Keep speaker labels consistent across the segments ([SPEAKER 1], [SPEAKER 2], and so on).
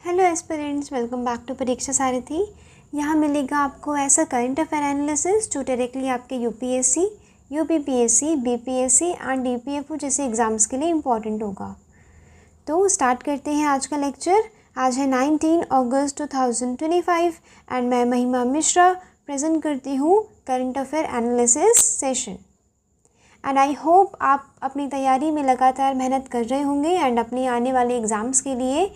[SPEAKER 1] Hello aspirants, welcome back to Pariksha Sarathi. यहाँ मिलेगा आपको ऐसा करंट अफेयर एनालिसिस जो डायरेक्टली आपके UPSC, UPPSC, BPSC and DPFO जैसे एग्ज़ाम्स के लिए इम्पॉर्टेंट होगा। तो स्टार्ट करते हैं आज का लेक्चर। आज है 19 अगस्त 2025 एंड मैं महिमा मिश्रा प्रेजेंट करती हूँ current affair analysis session. And I hope आप अपनी तैयारी में लगातार मेहनत कर रहे होंगे एंड अपने आने वाले एग्ज़ाम्स के लिए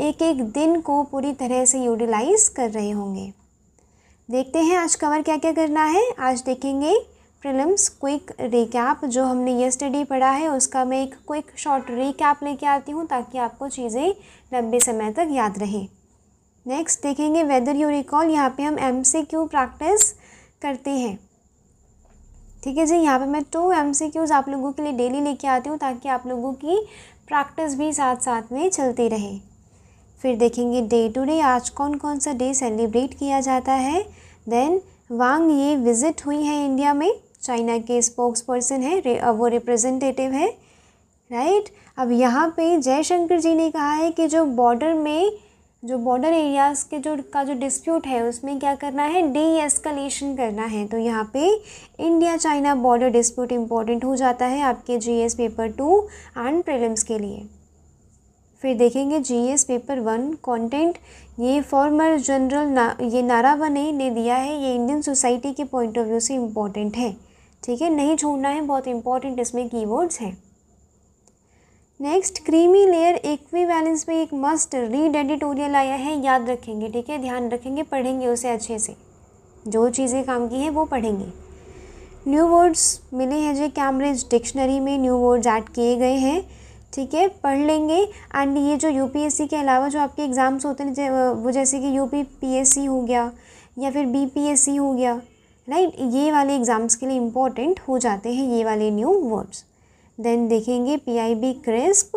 [SPEAKER 1] एक एक दिन को पूरी तरह से यूटिलाइज़ कर रहे होंगे। देखते हैं आज कवर क्या क्या करना है। आज देखेंगे प्रीलिम्स क्विक रिकैप, जो हमने यस्टरडे पढ़ा है उसका मैं एक क्विक शॉर्ट रिकैप लेके आती हूँ ताकि आपको चीज़ें लंबे समय तक याद रहे। नेक्स्ट देखेंगे वेदर यू रिकॉल, यहाँ पे हम MCQ प्रैक्टिस करते हैं। ठीक है जी, यहाँ पे मैं 2 MCQs आप लोगों के लिए डेली लेके आती हूँ ताकि आप लोगों की प्रैक्टिस भी साथ साथ में चलती रहे। फिर देखेंगे डे टू डे, आज कौन कौन सा डे सेलिब्रेट किया जाता है। देन वांग ये विज़िट हुई है इंडिया में, चाइना के स्पोक्स पर्सन है, वो रिप्रेजेंटेटिव है, राइट। अब यहाँ पे जयशंकर जी ने कहा है कि जो बॉर्डर एरियाज़ के जो डिस्प्यूट है उसमें क्या करना है, डी एस्कलेशन करना है। तो यहाँ पे India China border dispute important हो जाता है आपके GS पेपर 2 एंड प्रीलिम्स के लिए। फिर देखेंगे GS पेपर 1 कंटेंट, ये फॉर्मर जनरल ये नारावने ने दिया है, ये इंडियन सोसाइटी के पॉइंट ऑफ व्यू से इम्पॉर्टेंट है। ठीक है, नहीं छोड़ना है, बहुत इंपॉर्टेंट इसमें कीवर्ड्स हैं। नेक्स्ट क्रीमी लेयर इक्विवेलेंस में एक मस्ट रीड एडिटोरियल आया है, याद रखेंगे। ठीक है, ध्यान रखेंगे, पढ़ेंगे उसे अच्छे से, जो चीज़ें काम की हैं वो पढ़ेंगे। न्यू वर्ड्स मिले हैं जो कैम्ब्रिज डिक्शनरी में न्यू वर्ड्स ऐड किए गए हैं। ठीक है, पढ़ लेंगे। एंड ये जो यूपीएससी के अलावा जो आपके एग्ज़ाम्स होते हैं वो जैसे कि यूपीपीएससी हो गया या फिर बीपीएससी हो गया, राइट, ये वाले एग्ज़ाम्स के लिए इम्पॉर्टेंट हो जाते हैं ये वाले न्यू वर्ड्स। देन देखेंगे PIB क्रिस्प,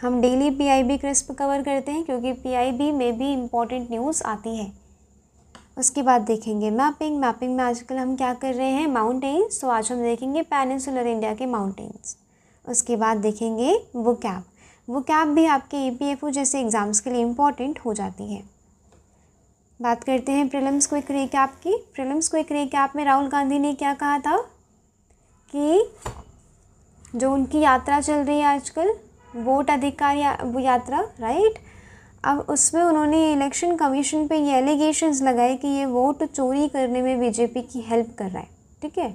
[SPEAKER 1] हम डेली PIB क्रिस्प कवर करते हैं क्योंकि PIB में भी इम्पॉर्टेंट न्यूज़ आती है। उसके बाद देखेंगे मैपिंग में आजकल हम क्या कर रहे हैं, माउंटेन्स, तो आज हम देखेंगे पेनिनसुलर इंडिया के माउंटेन्स। उसके बाद देखेंगे वोकैब भी आपके EPFO जैसे एग्ज़ाम्स के लिए इम्पॉर्टेंट हो जाती है। बात करते हैं प्रीलिम्स क्विक रिकैप की। प्रीलिम्स क्विक रिकैप में राहुल गांधी ने क्या कहा था कि जो उनकी यात्रा चल रही है आजकल, वोट अधिकार यात्रा, राइट, अब उसमें उन्होंने इलेक्शन कमीशन पे ये एलिगेशंस लगाए कि ये वोट चोरी करने में बीजेपी की हेल्प कर रहा है। ठीक है,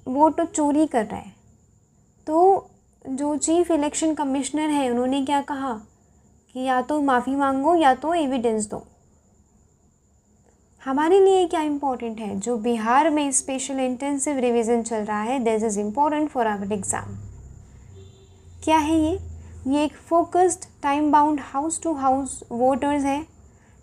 [SPEAKER 1] वोट चोरी कर रहा है। तो जो चीफ इलेक्शन कमिश्नर है उन्होंने क्या कहा कि या तो माफ़ी मांगो या तो एविडेंस दो। हमारे लिए क्या इम्पोर्टेंट है, जो बिहार में स्पेशल इंटेंसिव रिवीजन चल रहा है, this is important for our exam. क्या है ये एक focused time bound house to house voters है,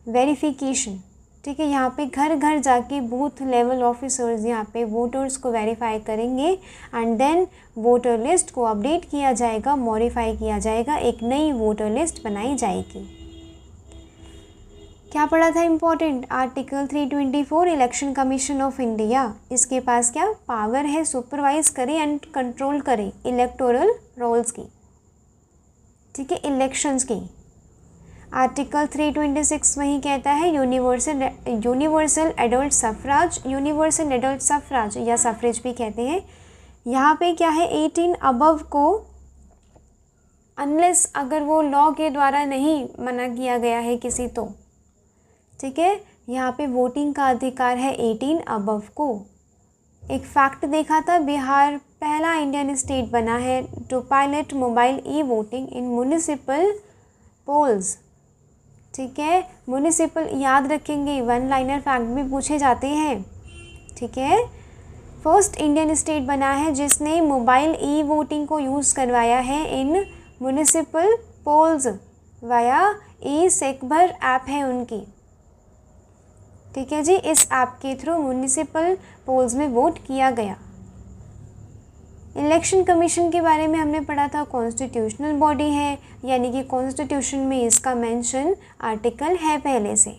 [SPEAKER 1] वेरिफिकेशन। ठीक है, यहाँ पे घर घर जाके बूथ लेवल ऑफिसर्स यहाँ पे वोटर्स को वेरीफाई करेंगे एंड देन वोटर लिस्ट को अपडेट किया जाएगा, मॉडिफाई किया जाएगा, एक नई वोटर लिस्ट बनाई जाएगी। क्या पढ़ा था important, article 324 election commission of India, इसके पास क्या पावर है, सुपरवाइज करे एंड कंट्रोल करे इलेक्टोरल रोल्स की। ठीक है, इलेक्शंस की। आर्टिकल 326 वही कहता है यूनिवर्सल एडल्ट सफराज या सफरेज भी कहते हैं। यहाँ पे क्या है, 18 अबव को अनलेस अगर वो लॉ के द्वारा नहीं मना किया गया है किसी, तो ठीक है, यहाँ पे वोटिंग का अधिकार है 18 अबव को। एक फैक्ट देखा था, बिहार पहला इंडियन स्टेट बना है to pilot mobile e-voting in municipal polls. ठीक है, म्यूनिसिपल याद रखेंगे, 1 लाइनर फैक्ट भी पूछे जाते हैं। ठीक है, फर्स्ट इंडियन स्टेट बना है जिसने मोबाइल ई-वोटिंग को यूज़ करवाया है इन म्यूनिसिपल पोल्स वाया ई-सेकभर ऐप है उनकी। ठीक है जी, इस ऐप के थ्रू म्यूनिसिपल पोल्स में वोट किया गया। इलेक्शन कमीशन के बारे में हमने पढ़ा था, कॉन्स्टिट्यूशनल बॉडी है, यानी कि कॉन्स्टिट्यूशन में इसका मेंशन आर्टिकल है पहले से।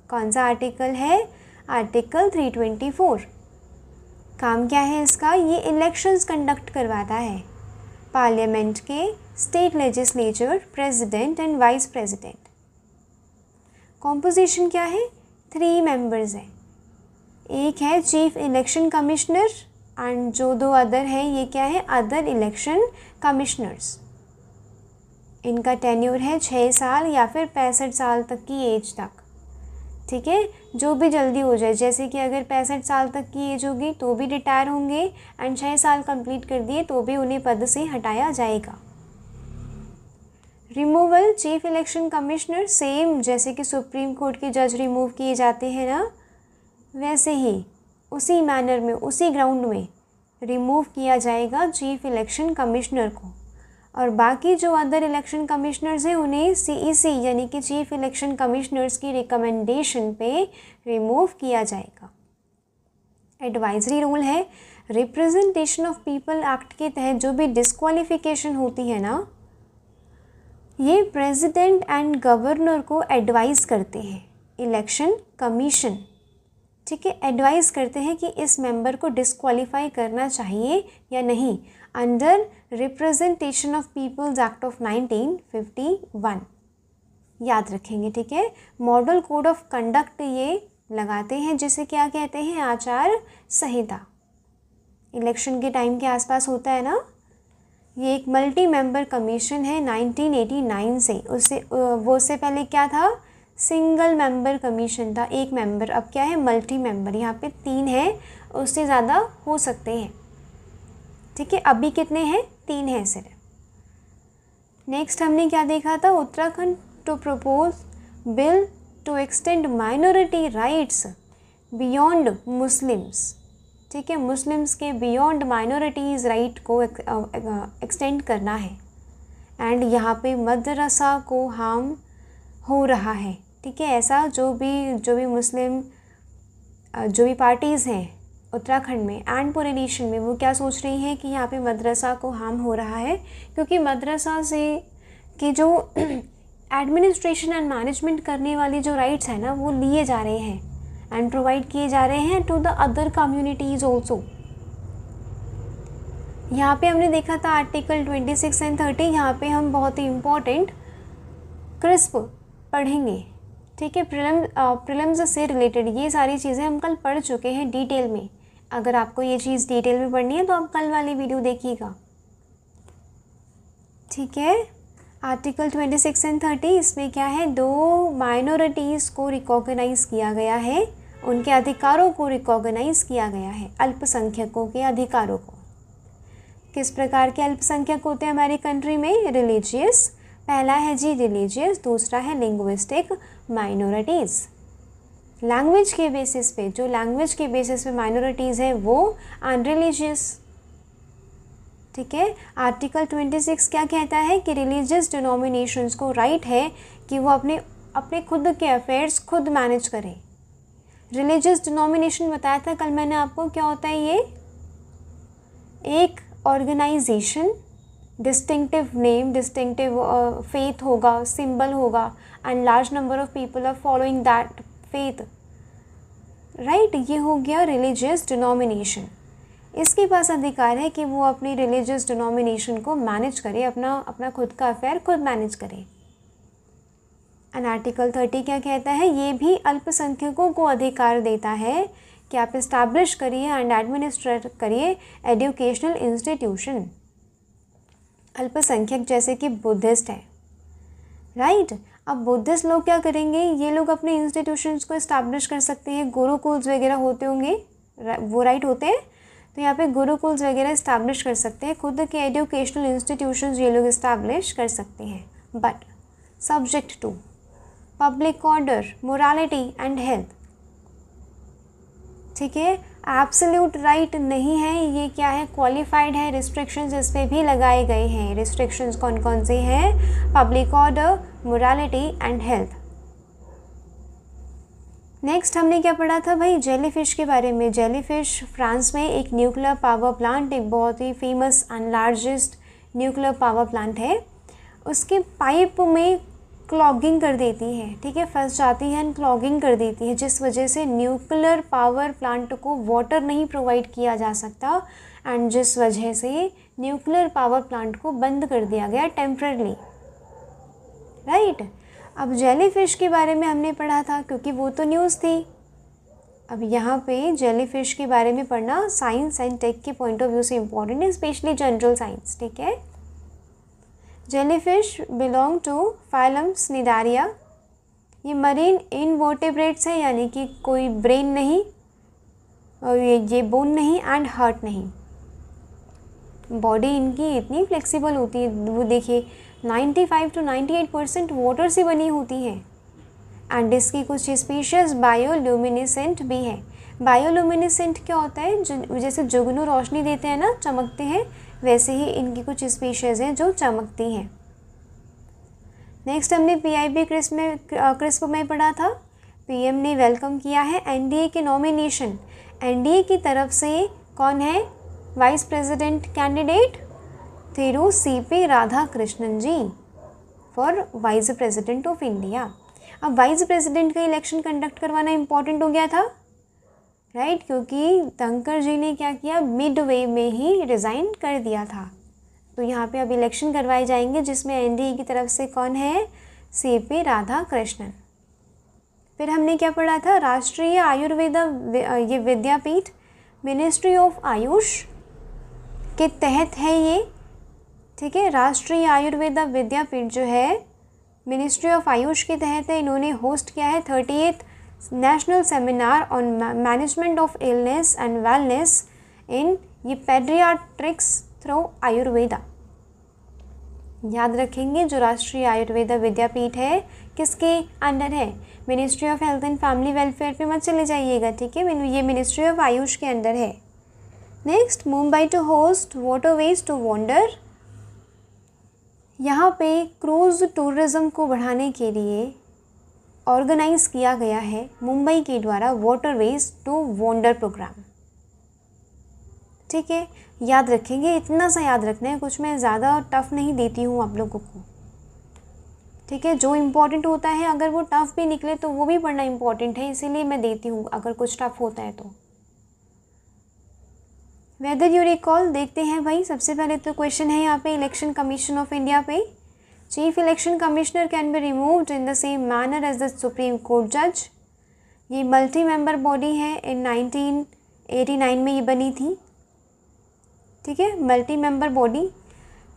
[SPEAKER 1] कौन सा आर्टिकल है, आर्टिकल 324। काम क्या है इसका, ये इलेक्शंस कंडक्ट करवाता है। पार्लियामेंट के state legislature, president and vice president. Composition क्या है? 3 मेंबर्स हैं। एक है चीफ इलेक्शन कमिश्नर एंड जो 2 अदर है ये क्या है? Other election commissioners. इनका टेन्योर है 6 साल या फिर 65 साल तक की एज तक। ठीक है, जो भी जल्दी हो जाए, जैसे कि अगर 65 साल तक की एज होगी तो भी रिटायर होंगे एंड 6 साल कंप्लीट कर दिए तो भी उन्हें पद से हटाया जाएगा। Removal chief election commissioner, same जैसे कि सुप्रीम कोर्ट के जज रिमूव किए जाते हैं ना, वैसे ही उसी मैनर में, उसी ग्राउंड में रिमूव किया जाएगा चीफ इलेक्शन कमिश्नर को। और बाकी जो अदर इलेक्शन कमिश्नर्स हैं उन्हें CEC यानी कि चीफ इलेक्शन कमिश्नर्स की रिकमेंडेशन पे रिमूव किया जाएगा। एडवाइजरी रूल है, रिप्रेजेंटेशन ऑफ पीपल एक्ट के तहत जो भी डिस्क्वालिफिकेशन होती है ना, ये प्रेसिडेंट एंड गवर्नर को एडवाइज़ करते हैं इलेक्शन कमीशन। ठीक है, एडवाइज़ करते हैं कि इस मेंबर को डिस्क्वालीफाई करना चाहिए या नहीं under representation of people's act of 1951। याद रखेंगे। ठीक है, मॉडल कोड ऑफ कंडक्ट ये लगाते हैं जिसे क्या कहते हैं? आचार संहिता। इलेक्शन के टाइम के आसपास होता है ना। ये एक मल्टी मेंबर कमीशन है 1989 से। उससे पहले क्या था? सिंगल मेंबर कमीशन था, 1 मेंबर। अब क्या है? Multi member. यहाँ पे 3 है, उससे ज़्यादा हो सकते हैं। ठीक है, अभी कितने हैं? 3 हैं सिर्फ। नेक्स्ट हमने क्या देखा था? Uttarakhand to propose bill to extend minority rights beyond Muslims. ठीक है, मुस्लिम्स के बियॉन्ड माइनॉरिटीज़ राइट को एक्सटेंड करना है। एंड यहाँ पे मदरसा को हार्म हो रहा है। ठीक है, ऐसा जो भी मुस्लिम जो भी पार्टीज़ हैं उत्तराखंड में एंड पूरे नेशन में, वो क्या सोच रही हैं कि यहाँ पे मदरसा को हार्म हो रहा है, क्योंकि मदरसा से कि जो एडमिनिस्ट्रेशन एंड मैनेजमेंट करने वाली जो राइट्स हैं ना, वो लिए जा रहे हैं एंड प्रोवाइड किए जा रहे हैं to the other communities also. यहाँ पे हमने देखा था आर्टिकल 26 एंड 30। यहाँ पे हम बहुत ही इम्पोर्टेंट क्रिस्प पढ़ेंगे। ठीक है, प्रीलिम्स से रिलेटेड ये सारी चीज़ें हम कल पढ़ चुके हैं डिटेल में। अगर आपको ये चीज़ डिटेल में पढ़नी है तो आप कल वाली वीडियो देखिएगा। ठीक है, आर्टिकल 26 एंड 30 इसमें क्या है? 2 माइनॉरिटीज़ को रिकॉग्नाइज़ किया गया है, उनके अधिकारों को रिकॉग्नाइज़ किया गया है, अल्पसंख्यकों के अधिकारों को। किस प्रकार के अल्पसंख्यक होते हैं हमारी कंट्री में? रिलीजियस, पहला है जी रिलीजियस, दूसरा है लिंग्विस्टिक माइनॉरिटीज़। लैंग्वेज के बेसिस पे, जो लैंग्वेज के बेसिस पे माइनॉरिटीज़ हैं वो अनरिलीजियस। ठीक है, आर्टिकल 26 क्या कहता है कि रिलीजियस डिनोमिनेशंस को राइट है कि वो अपने खुद के अफेयर्स खुद मैनेज करें। रिलीजियस डिनोमिनेशन बताया था कल मैंने आपको, क्या होता है ये? एक organisation, distinctive name, distinctive faith होगा, सिंबल होगा and large number of people are following that faith. Right, ये हो गया रिलीजियस डिनोमिनेशन। इसके पास अधिकार है कि वो अपनी रिलीजियस डिनोमिनेशन को मैनेज करे, अपना खुद का अफेयर खुद मैनेज करे। एंड आर्टिकल 30 क्या कहता है? ये भी अल्पसंख्यकों को अधिकार देता है कि आप इस्टेब्लिश करिए एंड एडमिनिस्ट्रेट करिए एजुकेशनल इंस्टीट्यूशन। अल्पसंख्यक जैसे कि बुद्धिस्ट है। राइट, अब बुद्धिस्ट लोग क्या करेंगे? ये लोग अपने इंस्टीट्यूशंस को इस्टेब्लिश कर सकते हैं। गुरुकुल्स वगैरह होते होंगे, वो राइट होते हैं, तो यहाँ पे गुरुकुल्स वगैरह इस्टेब्लिश कर सकते हैं, खुद के एजुकेशनल इंस्टीट्यूशंस ये लोग इस्टेब्लिश कर सकते हैं, but subject to public order, morality and health. ठीक है, एब्सोल्यूट राइट नहीं है, ये क्या है? क्वालिफाइड है। रिस्ट्रिक्शंस इस पर भी लगाए गए हैं। रिस्ट्रिक्शंस कौन कौन से हैं? Public order, morality and health. Next हमने क्या पढ़ा था भाई? जेलीफिश के बारे में। जेलीफिश फ्रांस में एक न्यूक्लियर पावर प्लांट, एक बहुत ही famous and largest nuclear power plant है, उसके पाइप में क्लॉगिंग कर देती है। ठीक है, फंस जाती है एंड क्लॉगिंग कर देती है, जिस वजह से न्यूक्लियर पावर प्लांट को वाटर नहीं प्रोवाइड किया जा सकता एंड जिस वजह से न्यूक्लियर पावर प्लांट को बंद कर दिया गया टेम्परली, राइट। अब जेलीफिश के बारे में हमने पढ़ा था क्योंकि वो तो न्यूज़ थी। अब यहाँ पे जेलीफिश के बारे में पढ़ना साइंस एंड टेक के पॉइंट ऑफ व्यू से इम्पॉर्टेंट है, स्पेशली जनरल साइंस, ठीक है। Jellyfish belong to phylum cnidaria. ये मरीन इनवर्टेब्रेट्स है, यानी कि कोई ब्रेन नहीं और ये बोन नहीं एंड हार्ट नहीं। बॉडी इनकी इतनी फ्लेक्सिबल होती है, वो देखिए 95 to 98% वाटर से बनी होती है। एंड इसकी कुछ स्पीशीज बायोल्यूमिनेसेंट भी है। बायोल्यूमिनेसेंट क्या होता है? जैसे जुगनू रोशनी देते हैं ना, चमकते हैं, वैसे ही इनकी कुछ स्पीशीज हैं जो चमकती हैं। नेक्स्ट हमने PIB क्रिस्प में पढ़ा था। PM ने वेलकम किया है NDA के नॉमिनेशन। NDA की तरफ से कौन है vice president candidate? Thiru CP Radhakrishnan ji for vice president of India. अब वाइस प्रेसिडेंट का इलेक्शन कंडक्ट करवाना इम्पॉर्टेंट हो गया था, राइट, क्योंकि धनखड़ जी ने क्या किया, मिड वे में ही रिज़ाइन कर दिया था। तो यहाँ पे अब इलेक्शन करवाए जाएंगे जिसमें NDA की तरफ से कौन है? CP राधाकृष्णन। फिर हमने क्या पढ़ा था? राष्ट्रीय आयुर्वेदा ये विद्यापीठ मिनिस्ट्री ऑफ आयुष के तहत है ये, ठीक है। राष्ट्रीय आयुर्वेदा विद्यापीठ जो है मिनिस्ट्री ऑफ आयुष के तहत है। इन्होंने होस्ट किया है 38th national seminar on management of illness and wellness in ये पेडियाट्रिक्स थ्रू आयुर्वेदा। याद रखेंगे, जो राष्ट्रीय आयुर्वेदा विद्यापीठ है किसके अंडर है? Ministry of health and family welfare पे मत चले जाइएगा, ठीक है, ये मिनिस्ट्री ऑफ आयुष के अंडर है। Next, Mumbai to host waterways to wonder. यहाँ पे क्रूज़ टूरिज़्म को बढ़ाने के लिए ऑर्गेनाइज किया गया है मुंबई के द्वारा वाटरवेज टू वंडर प्रोग्राम, ठीक है। याद रखेंगे, इतना सा याद रखना है, कुछ मैं ज़्यादा टफ नहीं देती हूँ आप लोगों को, ठीक है। जो इम्पोर्टेंट होता है, अगर वो टफ भी निकले तो वो भी पढ़ना इम्पोर्टेंट है, इसीलिए मैं देती हूँ अगर कुछ टफ होता है तो। वेदर यू रिकॉल, देखते हैं भाई। सबसे पहले तो क्वेश्चन है यहाँ पे इलेक्शन कमीशन ऑफ इंडिया पे। Chief election commissioner can be removed in the same manner as the supreme court जज। ये मल्टी मेंबर बॉडी है, इन 1989 में ये बनी थी, ठीक है, मल्टी मेंबर बॉडी।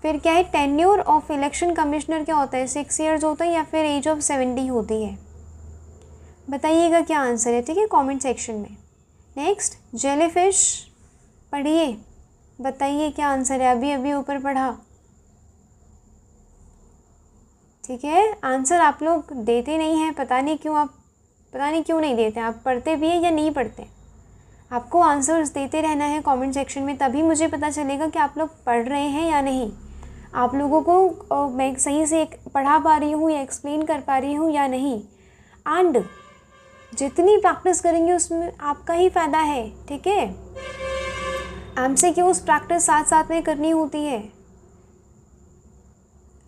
[SPEAKER 1] फिर क्या है, टेन्योर ऑफ इलेक्शन कमिश्नर क्या होता है? 6 years होता है या फिर एज ऑफ 70 होती है? बताइएगा क्या आंसर है, ठीक है, कमेंट सेक्शन में। नेक्स्ट, जेलीफिश पढ़िए, बताइए क्या आंसर है। अभी अभी ऊपर पढ़ा, ठीक है। आंसर आप लोग देते नहीं हैं, पता नहीं क्यों नहीं देते। आप पढ़ते भी हैं या नहीं पढ़ते? आपको आंसर्स देते रहना है कमेंट सेक्शन में, तभी मुझे पता चलेगा कि आप लोग पढ़ रहे हैं या नहीं। आप लोगों को मैं सही से पढ़ा पा रही हूँ या एक्सप्लेन कर पा रही हूँ या नहीं। एंड जितनी प्रैक्टिस करेंगे उसमें आपका ही फ़ायदा है, ठीक है। MCQs प्रैक्टिस साथ साथ में करनी होती है।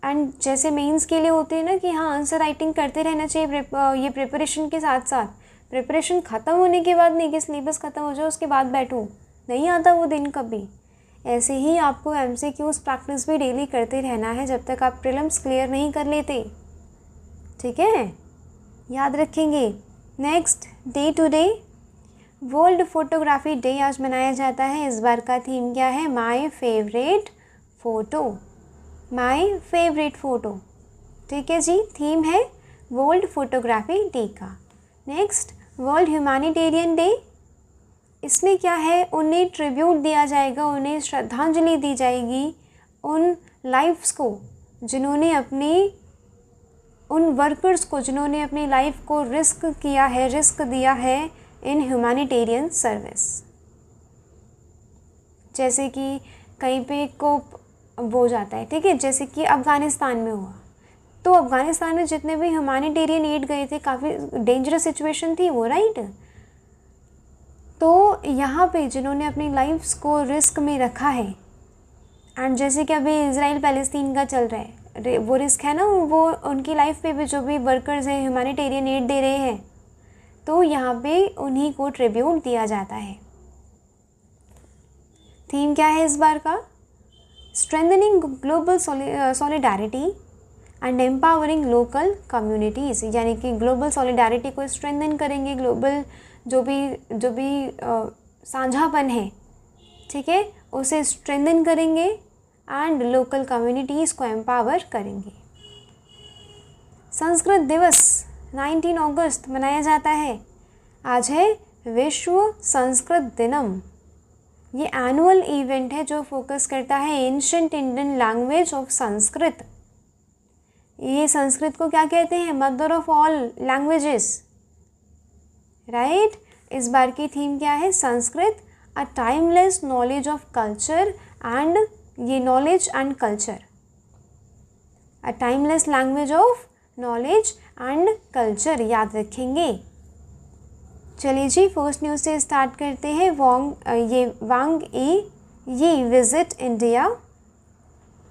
[SPEAKER 1] एंड जैसे मेंस के लिए होती है ना कि हाँ आंसर राइटिंग करते रहना चाहिए ये प्रिपरेशन के साथ साथ। प्रिपरेशन ख़त्म होने के बाद नहीं कि सिलेबस ख़त्म हो जाए उसके बाद बैठो, नहीं आता वो दिन कभी। ऐसे ही आपको MCQs प्रैक्टिस भी डेली करते रहना है जब तक आप प्रीलिम्स क्लियर नहीं कर लेते, ठीक है, याद रखेंगे। Next, day to day world photography day आज मनाया जाता है। इस बार का थीम क्या है? My favourite photo, my favourite photo, ठीक है जी। थीम है वर्ल्ड फोटोग्राफी डे का। Next, world humanitarian day. इसमें क्या है, उन्हें ट्रिब्यूट दिया जाएगा, उन्हें श्रद्धांजलि दी जाएगी उन लाइफ्स को जिन्होंने उन वर्कर्स को जिन्होंने अपनी लाइफ को रिस्क दिया है इन ह्यूमैनिटेरियन सर्विस। जैसे कि कहीं पे को वो हो जाता है, ठीक है, जैसे कि अफ़गानिस्तान में हुआ, तो अफ़गानिस्तान में जितने भी ह्यूमैनिटेरियन एड गए थे, काफ़ी डेंजरस सिचुएशन थी वो, राइट। तो यहाँ पे जिन्होंने अपनी लाइफ्स को रिस्क में रखा है, एंड जैसे कि अभी इजराइल पैलेस्तीन का चल रहा है, वो रिस्क है ना, वो उनकी लाइफ पे भी जो भी वर्कर्स हैं ह्यूमैनिटेरियन एड दे रहे हैं, तो यहाँ पे उन्हीं को ट्रिब्यूट दिया जाता है। थीम क्या है इस बार का? Strengthening global solidarity and empowering local communities, यानी कि ग्लोबल सॉलिडारिटी को स्ट्रेंथन करेंगे, ग्लोबल जो भी साझापन है, ठीक है, उसे स्ट्रेंथन करेंगे एंड लोकल कम्युनिटीज़ को एम्पावर करेंगे। संस्कृत दिवस 19 अगस्त मनाया जाता है। आज है विश्व संस्कृत दिनम। ये एनुअल इवेंट है जो फोकस करता है ancient Indian language of Sanskrit. ये संस्कृत को क्या कहते हैं? Mother of all languages, right. इस बार की थीम क्या है? Sanskrit a timeless knowledge of culture and, ये knowledge and culture, a timeless language of knowledge and culture, याद रखेंगे। चलिए जी, फर्स्ट न्यूज़ से स्टार्ट करते हैं। वांग यी विजिट इंडिया।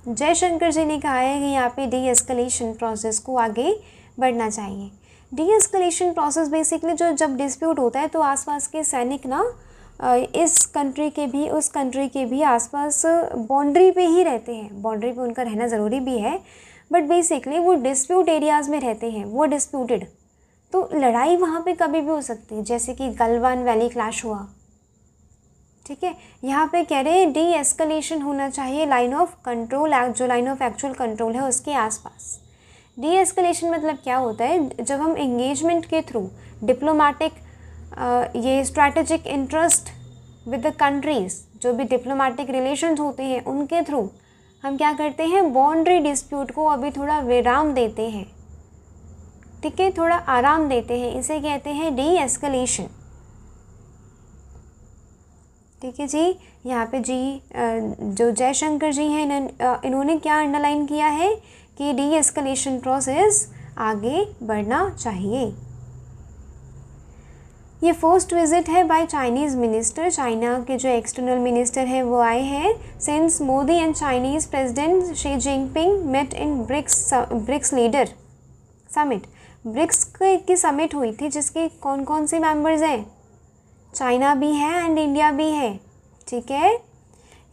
[SPEAKER 1] जयशंकर जी ने कहा है कि यहाँ पे डी एस्केलेशन प्रोसेस को आगे बढ़ना चाहिए। डी एस्केलेशन प्रोसेस बेसिकली जब डिस्प्यूट होता है तो आसपास के सैनिक ना इस कंट्री के भी उस कंट्री के भी आसपास बाउंड्री पे ही रहते हैं। बाउंड्री पे उनका रहना ज़रूरी भी है, बट बेसिकली वो डिस्प्यूट एरियाज़ में रहते हैं, वो डिस्प्यूटेड, तो लड़ाई वहाँ पे कभी भी हो सकती है, जैसे कि गलवान वैली क्लैश हुआ, ठीक है। यहाँ पे कह रहे हैं डी एस्केलेशन होना चाहिए लाइन ऑफ कंट्रोल, जो लाइन ऑफ एक्चुअल कंट्रोल है उसके आसपास। डी एस्केलेशन मतलब क्या होता है? जब हम एंगेजमेंट के थ्रू डिप्लोमेटिक ये strategic interest with the countries, जो भी डिप्लोमेटिक रिलेशंस होते हैं उनके थ्रू हम क्या करते हैं? बाउंड्री डिस्प्यूट को अभी थोड़ा विराम देते हैं, ठीक है, थोड़ा आराम देते हैं, इसे कहते हैं डी एस्केलेशन, ठीक है जी। यहाँ पे जी जो जयशंकर जी हैं इन्होंने क्या अंडरलाइन किया है कि डी एस्केलेशन प्रोसेस आगे बढ़ना चाहिए। ये फर्स्ट विजिट है बाय चाइनीज़ मिनिस्टर। चाइना के जो एक्सटर्नल मिनिस्टर हैं वो आए हैं। Since Modi and Chinese president Xi Jinping met in BRICS leader summit. BRICS की समिट हुई थी जिसके कौन कौन से मेंबर्स हैं? चाइना भी है एंड इंडिया भी है, ठीक है।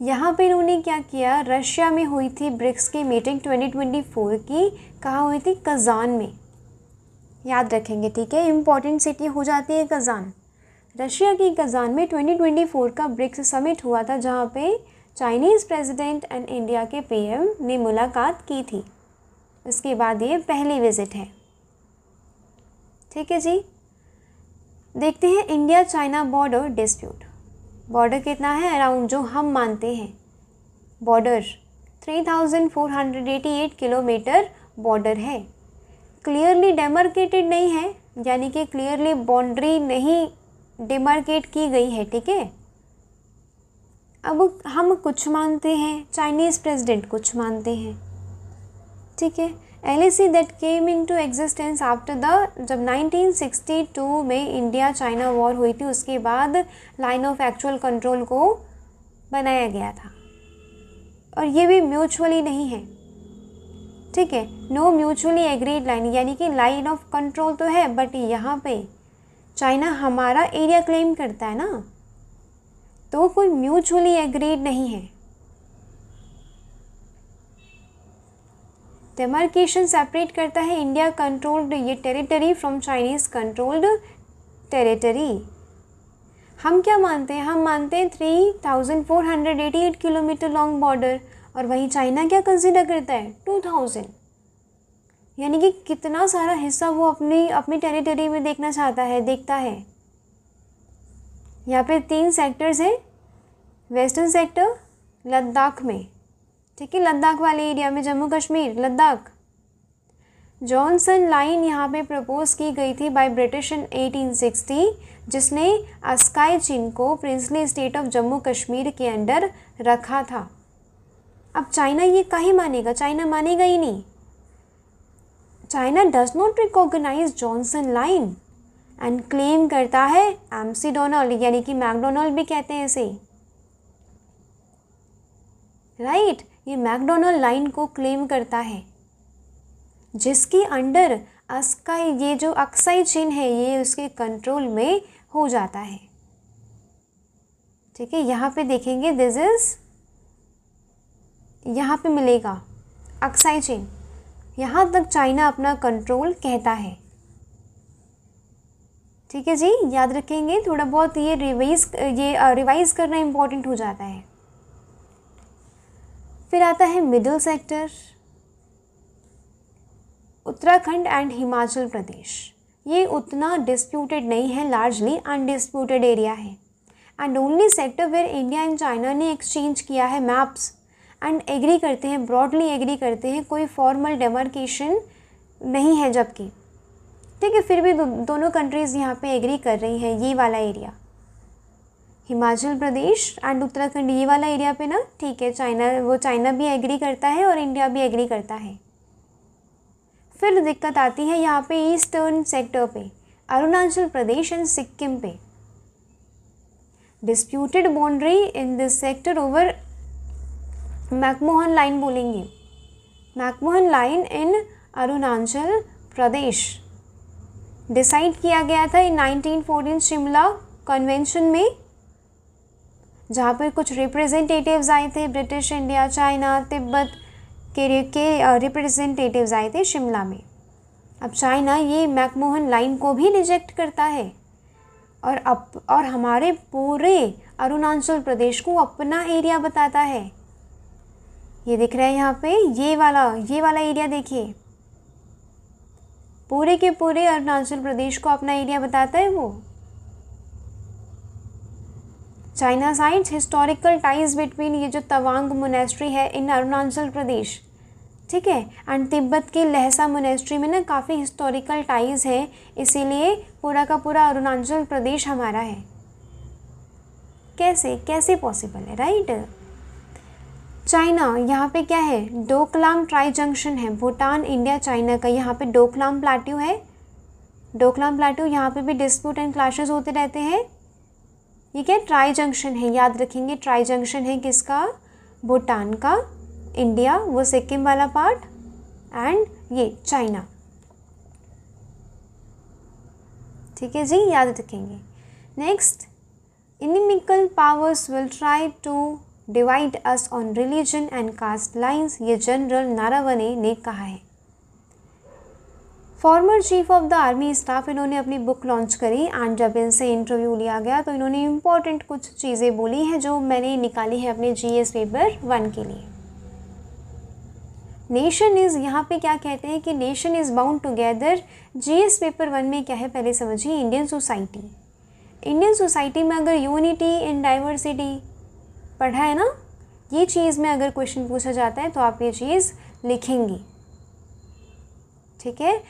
[SPEAKER 1] यहाँ पे इन्होंने क्या किया? रशिया में हुई थी ब्रिक्स की मीटिंग 2024 की। कहाँ हुई थी? कज़ान में, याद रखेंगे, ठीक है। इम्पॉर्टेंट सिटी हो जाती है कज़ान। रशिया की कज़ान में 2024 का ब्रिक्स समिट हुआ था, जहाँ पे चाइनीज़ प्रेसिडेंट एंड इंडिया के पीएम ने मुलाकात की थी। इसके बाद ये पहली विज़िट है, ठीक है जी। देखते हैं India China border dispute. Border कितना है? अराउंड, जो हम मानते हैं बॉर्डर 3488 किलोमीटर बॉर्डर है। क्लियरली डेमार्केटेड नहीं है, यानी कि क्लियरली बाउंड्री नहीं डिमार्केट की गई है, ठीक है। अब हम कुछ मानते हैं, चाइनीज़ प्रेसिडेंट कुछ मानते हैं, ठीक है। LAC that came into existence after जब 1962 में इंडिया चाइना वॉर हुई थी, उसके बाद लाइन ऑफ एक्चुअल कंट्रोल को बनाया गया था, और ये भी म्यूचुअली नहीं है, ठीक है। नो म्यूचुअली एग्रीड लाइन, यानी कि लाइन ऑफ कंट्रोल तो है, बट यहाँ पे चाइना हमारा एरिया क्लेम करता है ना, तो कोई म्यूचुअली एग्रीड नहीं है। डेमार्केशन सेपरेट करता है इंडिया कंट्रोल्ड ये territory from Chinese controlled territory. हम क्या मानते हैं? हम मानते हैं 3488 किलोमीटर लॉन्ग बॉर्डर, और वहीं चाइना क्या कंसिडर करता है? 2000, यानी कि कितना सारा हिस्सा वो अपनी टेरिटरी में देखता है। यहाँ पे 3 सेक्टर्स हैं। वेस्टर्न सेक्टर लद्दाख में, ठीक है, लद्दाख वाले एरिया में, जम्मू कश्मीर, लद्दाख। जॉनसन लाइन यहाँ पे प्रपोज की गई थी बाय ब्रिटिश इन 1860, जिसने अस्काई चीन को princely state of Jammu Kashmir के अंडर रखा था। अब चाइना ये काहे मानेगा? चाइना मानेगा ही नहीं। China does not recognise Johnson line and claim करता है MC डोनाल्ड, यानी कि मैकडोनाल्ड भी कहते हैं इसे, राइट। ये मैकडोनाल्ड लाइन को क्लेम करता है, जिसके अंडर ये जो अक्साई चीन है ये उसके कंट्रोल में हो जाता है, ठीक है। यहाँ पे देखेंगे दिस इज यहाँ पे मिलेगा अक्साई चीन, यहाँ तक चाइना अपना कंट्रोल कहता है। ठीक है जी, याद रखेंगे, थोड़ा बहुत ये रिवाइज करना इम्पोर्टेंट हो जाता है। फिर आता है middle sector, Uttarakhand and Himachal Pradesh. ये उतना डिस्प्यूटेड नहीं है, लार्जली अनडिस्प्यूटेड एरिया है and only sector where India and China ने एक्सचेंज किया है मैप्स एंड एग्री करते हैं, ब्रॉडली एग्री करते हैं, कोई फॉर्मल डेमार्केशन नहीं है जबकि। ठीक है, फिर भी दोनों कंट्रीज़ यहाँ पे एग्री कर रही हैं। ये वाला एरिया हिमाचल प्रदेश एंड उत्तराखंड, ये वाला एरिया पे ना, ठीक है, चाइना भी एग्री करता है और इंडिया भी एग्री करता है। फिर दिक्कत आती है यहाँ पे ईस्टर्न सेक्टर पे, अरुणाचल प्रदेश एंड सिक्किम पे। Disputed boundary in this sector over McMahon line बोलेंगे, McMahon line in Arunachal Pradesh. Decide किया गया था इन 1914 शिमला कन्वेंशन में, जहाँ पर कुछ रिप्रेजेंटेटिव्स आए थे, ब्रिटिश इंडिया, चाइना, तिब्बत के रिप्रेजेंटेटिव्स आए थे शिमला में। अब चाइना ये मैकमोहन लाइन को भी रिजेक्ट करता है और हमारे पूरे अरुणाचल प्रदेश को अपना एरिया बताता है। ये दिख रहा है यहाँ पे, ये वाला एरिया देखिए, पूरे के पूरे अरुणाचल प्रदेश को अपना एरिया बताता है वो। China sides historical ties between, ये जो तवांग मोनेस्ट्री है इन अरुणाचल प्रदेश, ठीक है, एंड तिब्बत की लहसा मोनेस्ट्री में ना काफ़ी हिस्टोरिकल टाइज है, इसीलिए पूरा का पूरा अरुणाचल प्रदेश हमारा है। कैसे पॉसिबल है, राइट। चाइना यहाँ पे क्या है, डोकलाम ट्राई जंक्शन है, भूटान, इंडिया, चाइना का यहाँ पे डोकलाम प्लेट्यू है। डोकलाम प्लेट्यू यहाँ पे भी डिस्प्यूट एंड क्लैशेस होते रहते हैं। ये क्या ट्राई जंक्शन है, याद रखेंगे, ट्राई जंक्शन है किसका, भूटान का, इंडिया वो सिक्किम वाला पार्ट एंड ये चाइना। ठीक है जी, याद रखेंगे। Next, inimical powers will try to divide us on religion and caste lines, ये जनरल नारावने ने कहा है। Former chief of the army staff, इन्होंने अपनी बुक लॉन्च करी एंड जब इनसे इंटरव्यू लिया गया तो इन्होंने इम्पॉर्टेंट कुछ चीज़ें बोली हैं जो मैंने निकाली है अपने जीएस पेपर 1 के लिए। नेशन इज़, यहाँ पे क्या कहते हैं कि nation is bound together. GS paper 1 में क्या है पहले समझिए, इंडियन सोसाइटी। इंडियन सोसाइटी में अगर यूनिटी इन डाइवर्सिटी पढ़ा है ना, ये चीज़ में अगर क्वेश्चन पूछा जाता है तो आप ये चीज़ लिखेंगी। ठीक है,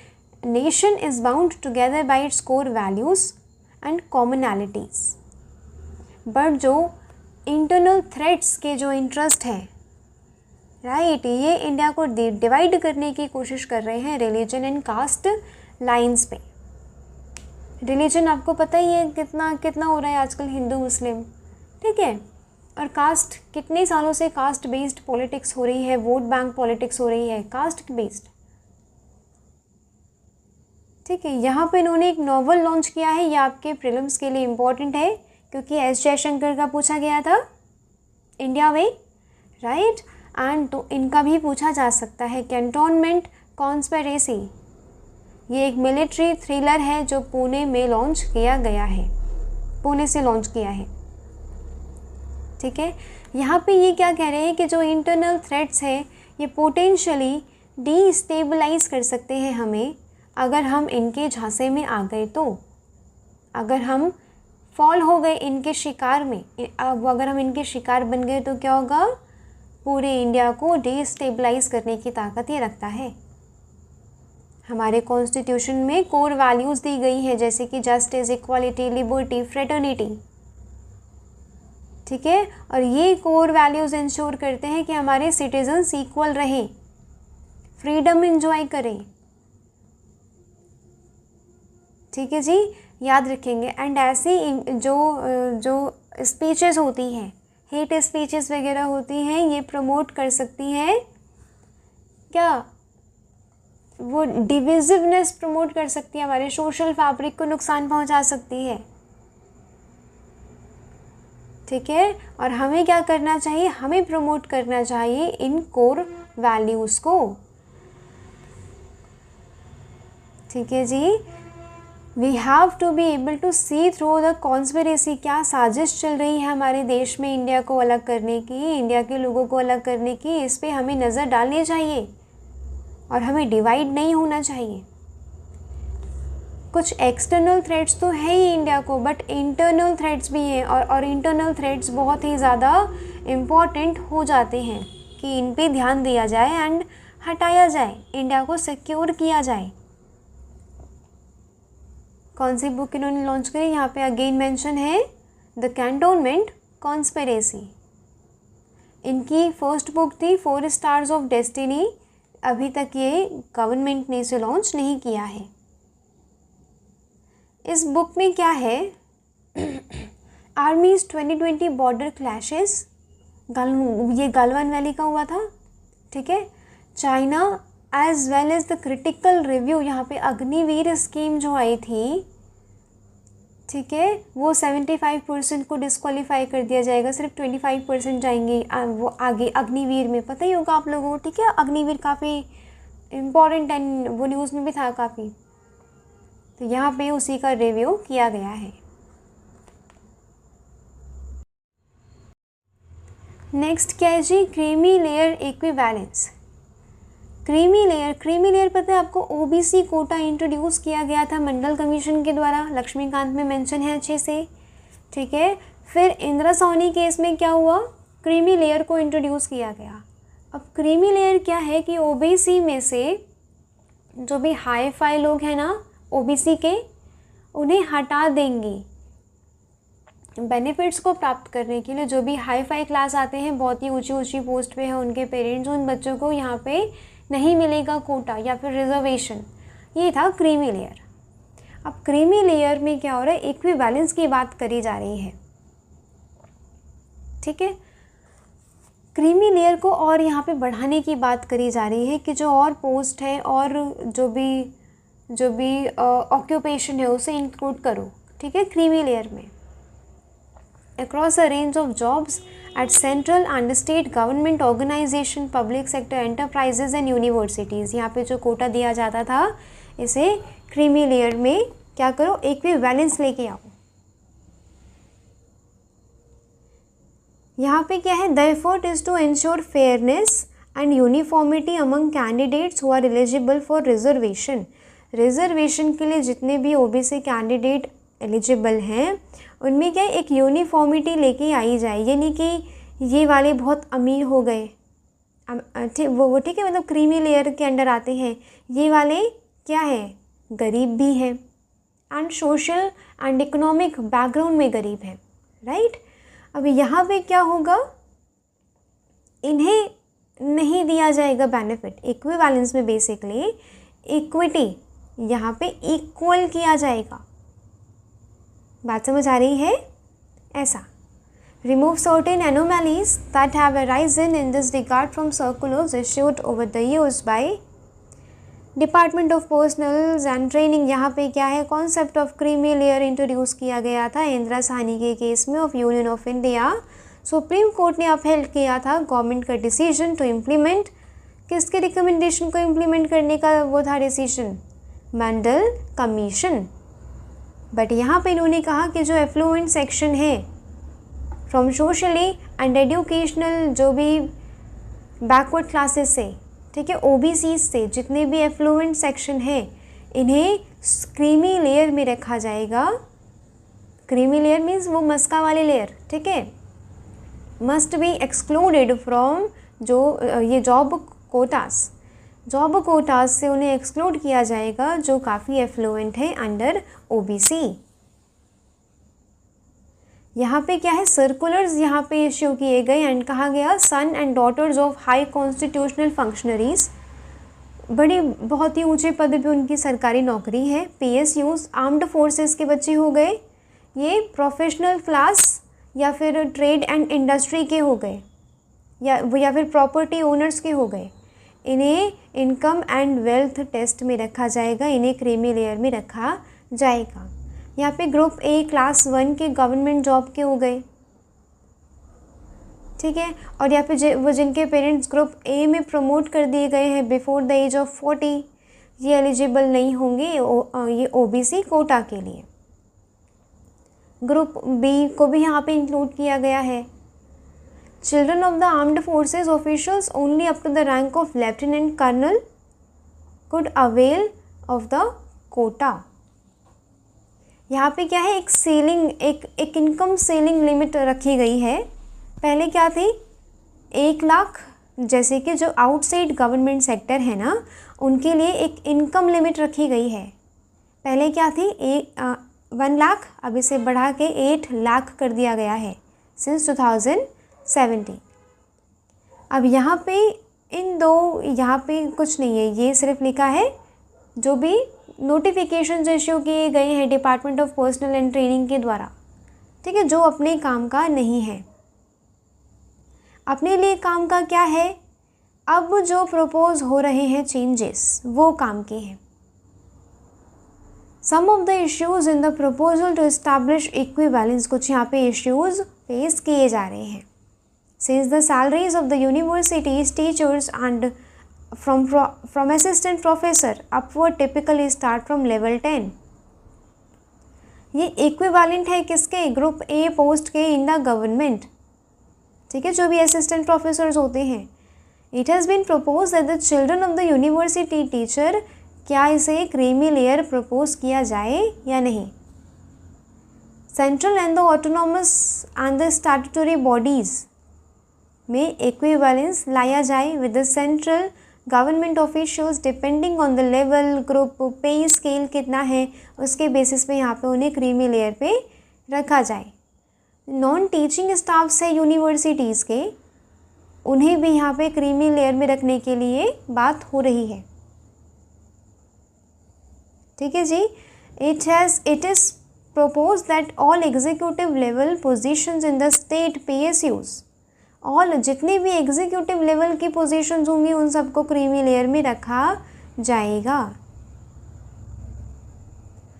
[SPEAKER 1] nation is bound together by its core values and commonalities, but जो इंटरनल थ्रेट्स के जो इंटरेस्ट हैं, राइट, ये इंडिया को डिवाइड करने की कोशिश कर रहे हैं रिलीजन एंड कास्ट लाइंस पे। रिलीजन आपको पता ही है कितना हो रहा है आजकल, हिंदू मुस्लिम, ठीक है, और कास्ट कितने सालों से कास्ट बेस्ड पॉलिटिक्स हो रही है, वोट बैंक पॉलिटिक्स हो रही है कास्ट बेस्ड। ठीक है, यहाँ पे इन्होंने एक नॉवल लॉन्च किया है, ये आपके प्रीलिम्स के लिए इम्पॉर्टेंट है क्योंकि एस जयशंकर का पूछा गया था इंडिया में, राइट, एंड तो इनका भी पूछा जा सकता है। कैंटोनमेंट कॉन्स्पिरेसी, ये एक मिलिट्री थ्रिलर है जो पुणे में लॉन्च किया गया है, पुणे से लॉन्च किया है। ठीक है, यहाँ पे ये क्या कह रहे हैं कि जो इंटरनल थ्रेट्स है ये पोटेंशियली डीस्टेबलाइज कर सकते हैं हमें अगर हम इनके झांसे में आ गए, तो अगर हम फॉल हो गए इनके शिकार में, अब अगर हम इनके शिकार बन गए तो क्या होगा, पूरे इंडिया को डीस्टेबलाइज करने की ताकत ये रखता है। हमारे कॉन्स्टिट्यूशन में कोर वैल्यूज़ दी गई है जैसे कि जस्टिस, इक्वालिटी, लिबर्टी, फ्रेटर्निटी। ठीक है, और ये कोर वैल्यूज़ इंश्योर करते हैं कि हमारे सिटीजन्स इक्वल रहें, फ्रीडम एंजॉय करें। ठीक है जी, याद रखेंगे। एंड ऐसी जो स्पीचेस होती हैं, हेट स्पीचेस वगैरह होती हैं, ये प्रमोट कर सकती हैं क्या, वो डिविजिवनेस प्रमोट कर सकती है, हमारे सोशल फैब्रिक को नुकसान पहुंचा सकती है। ठीक है। और हमें क्या करना चाहिए, हमें प्रमोट करना चाहिए इन कोर वैल्यूज़ को, ठीक है जी। We have to be able to see through the conspiracy, क्या साजिश चल रही है हमारे देश में इंडिया को अलग करने की, इंडिया के लोगों को अलग करने की, इस पर हमें नज़र डालनी चाहिए और हमें डिवाइड नहीं होना चाहिए। कुछ एक्सटर्नल थ्रेट्स तो है ही इंडिया को, बट इंटरनल थ्रेट्स भी हैं और इंटरनल थ्रेट्स बहुत ही ज़्यादा इम्पॉर्टेंट हो जाते हैं कि इन पे ध्यान दिया जाए एंड हटाया जाए, इंडिया को सिक्योर किया जाए। कौन सी बुक इन्होंने लॉन्च करी, यहाँ पे अगेन मेंशन है द कैंटोनमेंट कॉन्स्पिरेसी। इनकी फर्स्ट बुक थी 4 स्टार्स ऑफ डेस्टिनी, अभी तक ये गवर्नमेंट ने इसे लॉन्च नहीं किया है। इस बुक में क्या है, आर्मीज 2020 बॉर्डर क्लैशेस, ये गलवान वैली का हुआ था, ठीक है। China as well as the critical review, यहाँ पे अग्निवीर स्कीम जो आई थी, ठीक है, वो 75% को डिस्क्वालीफाई कर दिया जाएगा, सिर्फ 25% जाएंगे वो आगे अग्निवीर में, पता ही होगा आप लोगों को, ठीक है। अग्निवीर काफ़ी इम्पॉर्टेंट एंड वो न्यूज़ में भी था काफ़ी, तो यहाँ पे उसी का रिव्यू किया गया है। नेक्स्ट क्या है जी, creamy layer equivalence. Creamy layer पता है आपको, ओबीसी कोटा इंट्रोड्यूस किया गया था मंडल कमीशन के द्वारा, लक्ष्मीकांत में मेंशन है अच्छे से, ठीक है। फिर इंदिरा सोनी केस में क्या हुआ, क्रीमी लेयर को इंट्रोड्यूस किया गया। अब क्रीमी लेयर क्या है कि ओबीसी में से जो भी हाई फाई लोग हैं ना ओबीसी के, उन्हें हटा देंगे बेनिफिट्स को प्राप्त करने के लिए। जो भी हाई फाई क्लास आते हैं, बहुत ही ऊंची पोस्ट पे हैं उनके पेरेंट्स, उन बच्चों को यहाँ पे नहीं मिलेगा कोटा या फिर रिजर्वेशन। ये था क्रीमी लेयर। अब क्रीमी लेयर में क्या हो रहा है, इक्विवेलेंस की बात करी जा रही है, ठीक है। क्रीमी लेयर को और यहाँ पे बढ़ाने की बात करी जा रही है कि जो और पोस्ट है और जो भी ऑक्यूपेशन है उसे इंक्लूड करो, ठीक है, क्रीमी लेयर में। Across a range of jobs at central and state government organisation, public sector enterprises and universities, यहाँ पे जो कोटा दिया जाता था, इसे क्रीमी लेयर में क्या करो, इक्विवेलेंस लेके आओ। यहाँ पे क्या है, the effort is to ensure fairness and uniformity among candidates who are eligible for reservation. Reservation के लिए जितने भी ओबीसी कैंडिडेट एलिजिबल हैं, उनमें क्या एक यूनिफॉर्मिटी लेके आई जाए, यानी कि ये वाले बहुत अमीर हो गए, वो ठीक है, मतलब क्रीमी लेयर के अंडर आते हैं, ये वाले क्या है, गरीब भी हैं and social and economic background में गरीब हैं, राइट। अब यहाँ पे क्या होगा, इन्हें नहीं दिया जाएगा बेनिफिट। इक्विवेलेंस में बेसिकली इक्विटी यहाँ पे इक्वल किया जाएगा, बात समझ आ रही है, ऐसा। Remove certain anomalies that have arisen in this regard from circulars issued over the years by department of personnel and training. यहाँ पे क्या है, concept of creamy layer introduce किया गया था इंदिरा साहनी के केस में of union of India. Supreme court ने अपहेल्ड किया था गवर्नमेंट का डिसीजन टू इम्प्लीमेंट, किसके रिकमेंडेशन को इम्प्लीमेंट करने का वो था डिसीजन, मंडल कमीशन। बट यहाँ पे इन्होंने कहा कि जो एफ्लुएंट सेक्शन है फ्रॉम सोशली एंड एजुकेशनल, जो भी बैकवर्ड क्लासेस से, ठीक है, ओबीसी से जितने भी एफ्लुएंट सेक्शन है, इन्हें क्रीमी लेयर में रखा जाएगा। क्रीमी लेयर मीन्स वो मस्का वाले लेयर, ठीक है, मस्ट बी एक्सक्लूडेड फ्रॉम जो ये जॉब कोटास से उन्हें एक्सक्लूड किया जाएगा जो काफ़ी एफ्लुएंट है अंडर ओबीसी। यहाँ पे क्या है, सर्कुलर्स यहाँ पे इश्यू किए गए एंड कहा गया son and daughters of high constitutional functionaries, बहुत ही ऊंचे पद पे उनकी सरकारी नौकरी है, पीएसयूज, आर्म्ड फोर्सेस के बच्चे हो गए, ये प्रोफेशनल क्लास या फिर ट्रेड एंड इंडस्ट्री के हो गए, या फिर प्रॉपर्टी ओनर्स के हो गए, इन्हें इनकम एंड वेल्थ टेस्ट में रखा जाएगा, इन्हें क्रीमी लेयर में रखा जाएगा। यहाँ पे ग्रुप ए क्लास 1 के गवर्नमेंट जॉब के हो गए, ठीक है। और यहाँ पे वो जिनके पेरेंट्स ग्रुप ए में प्रमोट कर दिए गए हैं बिफोर द एज ऑफ 40, ये एलिजिबल नहीं होंगे ये ओबीसी कोटा के लिए। ग्रुप बी को भी यहाँ पे इंक्लूड किया गया है। Children of the armed forces officials only up to the rank of lieutenant colonel could avail of the quota. यहाँ पे क्या है, एक सीलिंग, एक इनकम सीलिंग लिमिट रखी गई है। पहले क्या थी, 1 लाख, जैसे कि जो आउटसाइड गवर्नमेंट सेक्टर है ना, उनके लिए एक इनकम लिमिट रखी गई है। पहले क्या थी, 1 लाख, अब इसे बढ़ा के 8 लाख कर दिया गया है सिंस 2017। अब यहाँ पे यहाँ पे कुछ नहीं है, ये सिर्फ लिखा है जो भी नोटिफिकेशन इश्यू किए गए हैं department of personnel and training के द्वारा, ठीक है, जो अपने काम का नहीं है। अपने लिए काम का क्या है, अब जो प्रपोज हो रहे हैं चेंजेस वो काम के हैं। Some of the issues in the proposal to establish equivalence, कुछ यहाँ पे इश्यूज फेस किए जा रहे हैं। Since the salaries of the universities teachers and from assistant professor upward typically start from level 10। ये इक्विवेलेंट है किसके, ग्रुप ए पोस्ट के इन द गवर्नमेंट, ठीक है, जो भी असिस्टेंट प्रोफेसर्स होते हैं। It has been propose that the children of the university teacher, क्या इसे क्रीमी लेयर प्रपोज किया जाए या नहीं। Central and the autonomous and the statutory bodies में इक्विवेलेंस लाया जाए with the central government officials depending on the level, group, pay scale कितना है, उसके बेसिस पे यहाँ पे उन्हें क्रीमी लेयर पे रखा जाए। नॉन टीचिंग स्टाफ्स है यूनिवर्सिटीज़ के, उन्हें भी यहाँ पे क्रीमी लेयर में रखने के लिए बात हो रही है, ठीक है जी। It is proposed that all executive level positions in the state PSUs, all जितने भी एग्जीक्यूटिव लेवल की पोजीशंस होंगी उन सबको क्रीमी लेयर में रखा जाएगा।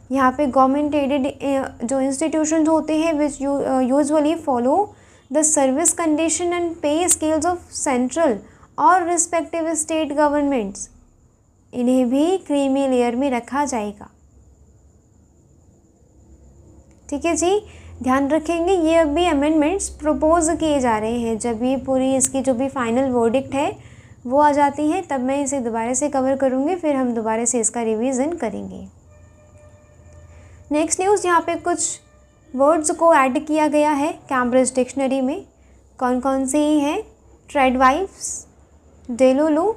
[SPEAKER 1] यहाँ पे गवर्नमेंट एडेड जो इंस्टीट्यूशंस होते हैं विच usually follow the service condition and पे स्केल्स ऑफ सेंट्रल और रिस्पेक्टिव स्टेट गवर्नमेंट्स, इन्हें भी क्रीमी लेयर में रखा जाएगा, ठीक है जी। ध्यान रखेंगे ये अभी अमेंडमेंट्स प्रपोज किए जा रहे हैं, जब ये पूरी इसकी जो भी फाइनल वर्डिक्ट है वो आ जाती है तब मैं इसे दोबारा से कवर करूँगी, फिर हम दोबारा से इसका रिवीजन करेंगे। नेक्स्ट न्यूज़, यहाँ पे कुछ वर्ड्स को ऐड किया गया है कैम्ब्रिज डिक्शनरी में। कौन कौन से ही हैं, ट्रेडवाइफ्स, डेलुलू,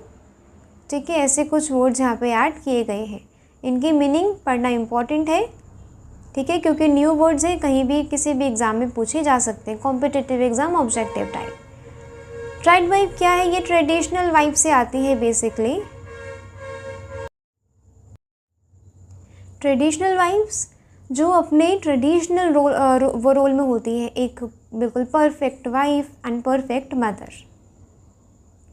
[SPEAKER 1] ठीक है, ऐसे कुछ वर्ड्स यहाँ पे ऐड किए गए हैं। इनकी मीनिंग पढ़ना इम्पॉर्टेंट है, ठीक है, क्योंकि न्यू वर्ड्स हैं, कहीं भी किसी भी एग्ज़ाम में पूछे जा सकते हैं, competitive exam, objective type. Trade wife क्या है, ये ट्रेडिशनल वाइफ से आती है बेसिकली। ट्रेडिशनल वाइफ्स जो अपने ट्रेडिशनल रोल में होती है, एक बिल्कुल perfect wife and perfect mother,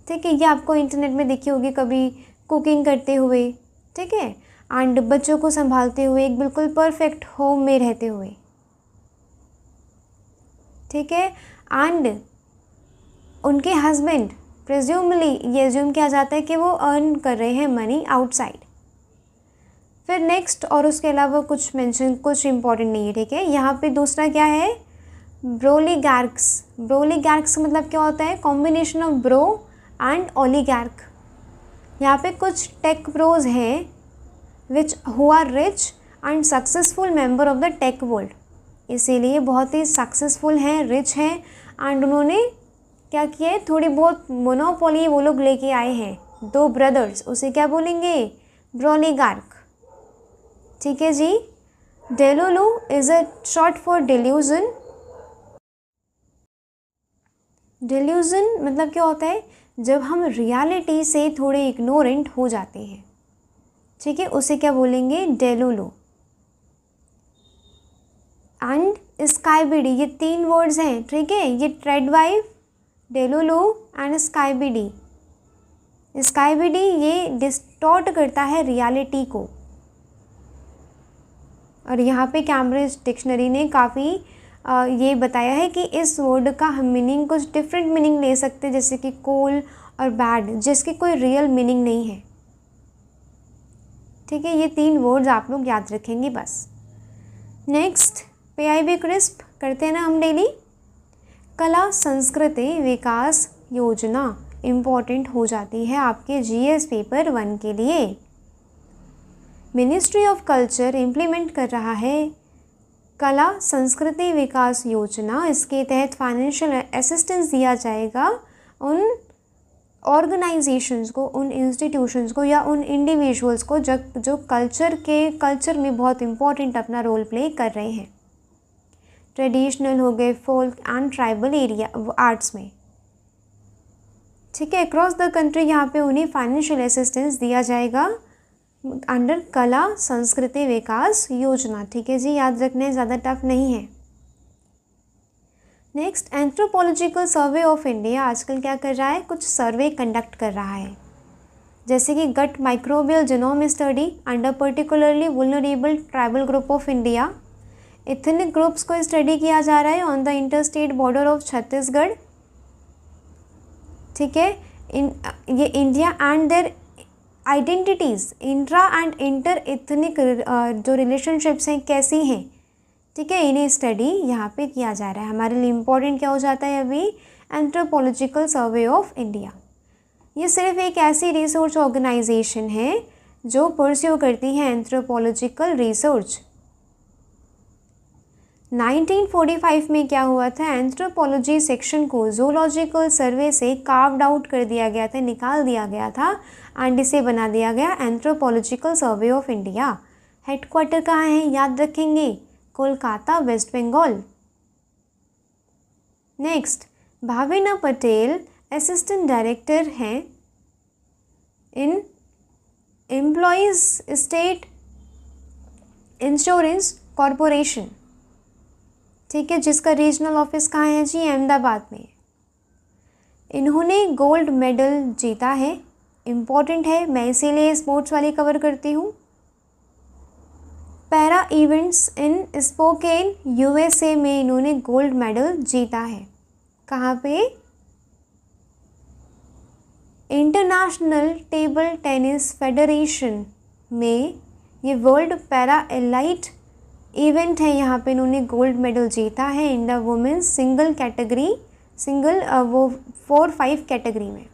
[SPEAKER 1] ठीक है, ये आपको इंटरनेट में देखी होगी कभी कुकिंग करते हुए, ठीक है, एंड बच्चों को संभालते हुए, एक बिल्कुल परफेक्ट होम में रहते हुए, ठीक है। एंड उनके हस्बैंड प्रिज्यूमली ये एज्यूम किया जाता है कि वो अर्न कर रहे हैं मनी आउटसाइड। फिर नेक्स्ट, और उसके अलावा कुछ मेंशन, कुछ इंपॉर्टेंट नहीं है, ठीक है। यहाँ पे दूसरा क्या है, ब्रोलिगैर्क्स। ब्रोलिगैर्क्स मतलब क्या होता है, combination of bro and oligarch. यहाँ पे कुछ टेक ब्रोज हैं which who are rich and successful member of the tech world, इसीलिए बहुत ही सक्सेसफुल हैं, रिच हैं, एंड उन्होंने क्या किया है, थोड़ी बहुत मोनोपोली वो लोग लेके आए हैं, 2 ब्रदर्स, उसे क्या बोलेंगे, ब्रोलिगार्क, ठीक है जी। Delulu is a short for delusion. Delusion मतलब क्या होता है, जब हम रियलिटी से थोड़े इग्नोरेंट हो जाते हैं, ठीक है, उसे क्या बोलेंगे, डेलुलू। एंड स्काईबीडी, ये 3 वर्ड्स हैं, ठीक है, ये ट्रेडवाइफ, डेलुलू एंड स्काईबीडी। स्काईबीडी ये डिस्टॉर्ट करता है रियलिटी को, और यहाँ पे कैम्ब्रिज डिक्शनरी ने काफ़ी ये बताया है कि इस वर्ड का हम मीनिंग कुछ डिफरेंट मीनिंग ले सकते हैं, जैसे कि कोल और बैड, जिसकी कोई रियल मीनिंग नहीं है। ठीक है, ये 3 वर्ड्स आप लोग याद रखेंगे बस। नेक्स्ट, PIB क्रिस्प करते हैं ना हम डेली। कला संस्कृति विकास योजना इम्पॉर्टेंट हो जाती है आपके GS पेपर 1 के लिए। मिनिस्ट्री ऑफ कल्चर इम्प्लीमेंट कर रहा है कला संस्कृति विकास योजना। इसके तहत फाइनेंशियल असिस्टेंस दिया जाएगा उन ऑर्गेनाइजेशंस को, उन इंस्टीट्यूशंस को या उन इंडिविजुअल्स को जो कल्चर में बहुत इम्पोर्टेंट अपना रोल प्ले कर रहे हैं। ट्रेडिशनल हो गए, folk and tribal area arts में। ठीक है, अक्रॉस द कंट्री यहाँ पे उन्हें फाइनेंशियल असिस्टेंस दिया जाएगा अंडर कला संस्कृति विकास योजना। ठीक है जी, याद रखने, ज़्यादा टफ नहीं है। Next, anthropological survey of India आजकल क्या कर रहा है, कुछ सर्वे कंडक्ट कर रहा है, जैसे कि gut microbial genome study under particularly vulnerable tribal group of India. Ethnic groups को स्टडी किया जा रहा है on the inter state border of Chhattisgarh. ठीक है, ये India and their identities, intra and inter ethnic जो रिलेशनशिप्स हैं कैसी हैं। ठीक है, इन्हें स्टडी यहाँ पे किया जा रहा है। हमारे लिए इम्पोर्टेंट क्या हो जाता है अभी, एंथ्रोपोलॉजिकल सर्वे ऑफ इंडिया। ये सिर्फ एक ऐसी रिसर्च ऑर्गेनाइजेशन है जो परस्यू करती है एंथ्रोपोलॉजिकल रिसर्च। 1945 में क्या हुआ था, एंथ्रोपोलॉजी सेक्शन को जूलॉजिकल सर्वे से कार्व्ड आउट कर दिया गया था, निकाल दिया गया था एंड इसे बना दिया गया anthropological survey of India. Headquarter कहाँ है, याद रखेंगे, Kolkata, west Bengal. Next, Bhavina Patel assistant director हैं in employees state insurance corporation. ठीक है, जिसका रीजनल ऑफिस कहाँ है जी, अहमदाबाद में। इन्होंने गोल्ड मेडल जीता है, इम्पॉर्टेंट है, मैं इसीलिए स्पोर्ट्स वाली कवर करती हूँ। Para events in spoken USA में इन्होंने गोल्ड मेडल जीता है। कहाँ पे, इंटरनेशनल टेबल टेनिस फेडरेशन में, ये वर्ल्ड पैरा एलाइट इवेंट है, यहाँ पे इन्होंने गोल्ड मेडल जीता है in the women's single category, वो 4-5 कैटेगरी में।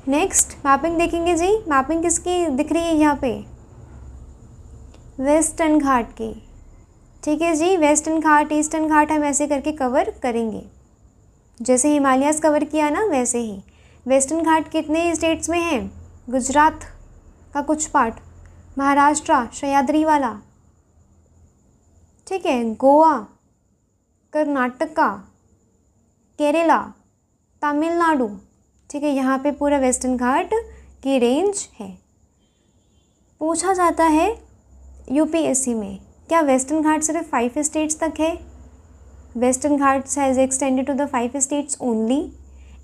[SPEAKER 1] नेक्स्ट, मैपिंग देखेंगे जी। मैपिंग किसकी दिख रही है यहाँ पे, वेस्टर्न घाट की। ठीक है जी, वेस्टर्न घाट ईस्टर्न घाट हम ऐसे करके कवर करेंगे, जैसे हिमालयाज़ कवर किया ना वैसे ही। वेस्टर्न घाट कितने स्टेट्स में है, गुजरात का कुछ पार्ट, महाराष्ट्र सह्याद्री वाला, ठीक है, गोवा, कर्नाटका, केरला, तमिलनाडु। ठीक है, यहाँ पे पूरा वेस्टर्न घाट की रेंज है। पूछा जाता है UPSC में, क्या वेस्टर्न घाट सिर्फ 5 स्टेट्स तक है, western ghats has extended to the 5 states only,